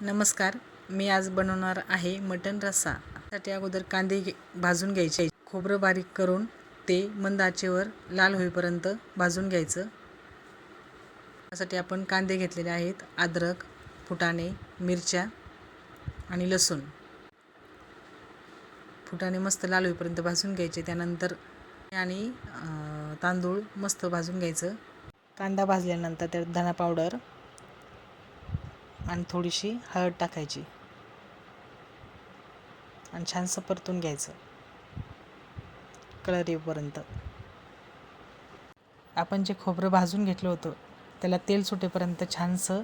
नमस्कार. मी आज बनवणार आहे मटण रस्सा. त्यासाठी अगोदर कांदे भाजून घ्यायचे. खोबरं बारीक करून ते मंद आचेवर लाल होईपर्यंत भाजून घ्यायचं. त्यासाठी आपण कांदे घेतलेले आहेत, अद्रक, फुटाणे, मिरच्या आणि लसूण. फुटाणे मस्त लाल होईपर्यंत भाजून घ्यायचे. त्यानंतर आणि तांदूळ मस्त भाजून घ्यायचं. कांदा भाजल्यानंतर त्यात धना पावडर आणि थोडीशी हळद टाकायची आणि छानसं परतून घ्यायचं कलर येईपर्यंत. आपण जे खोबरं भाजून घेतलं होतं त्याला तेल सुटेपर्यंत छानसं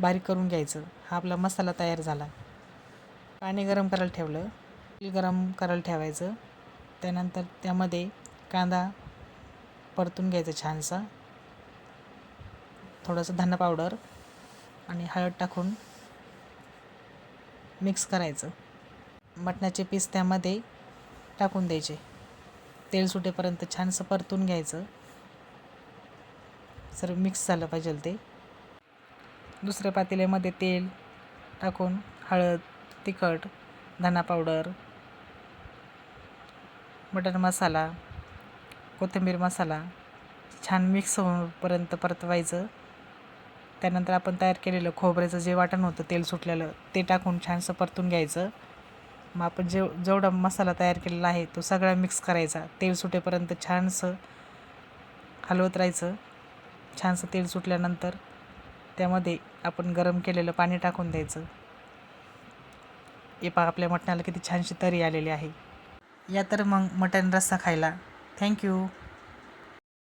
बारीक करून घ्यायचं. हा आपला मसाला तयार झाला. पाणी गरम करायला ठेवलं, तेल गरम करायला ठेवायचं. त्यानंतर त्यामध्ये कांदा परतून घ्यायचा छानसा, थोडंसं धना पावडर आणि हळद टाकून मिक्स करायचं. मटणाचे पीस त्यामध्ये टाकून द्यायचे. तेल सुटेपर्यंत छानसं परतून घ्यायचं. सर्व मिक्स झालं पाहिजे ते. दुसऱ्या पातेल्यामध्ये तेल टाकून हळद, तिखट, धना पावडर, मटण मसाला, कोथिंबीर मसाला छान मिक्स होईपर्यंत परतवायचं. त्यानंतर आपण तयार केलेलं खोबऱ्याचं जे वाटण होतं तेल सुटलेलं ते टाकून छानसं परतून घ्यायचं. मग आपण जेवढा मसाला तयार केलेला आहे तो सगळा मिक्स करायचा. तेल सुटेपर्यंत छानसं हलवत राहायचं. छानसं तेल सुटल्यानंतर त्यामध्ये आपण गरम केलेलं पाणी टाकून द्यायचं. हे पहा, आपल्या मटणाला किती छानशी तरी आलेली आहे. या तर मग मटण रस्सा खायला. थँक्यू.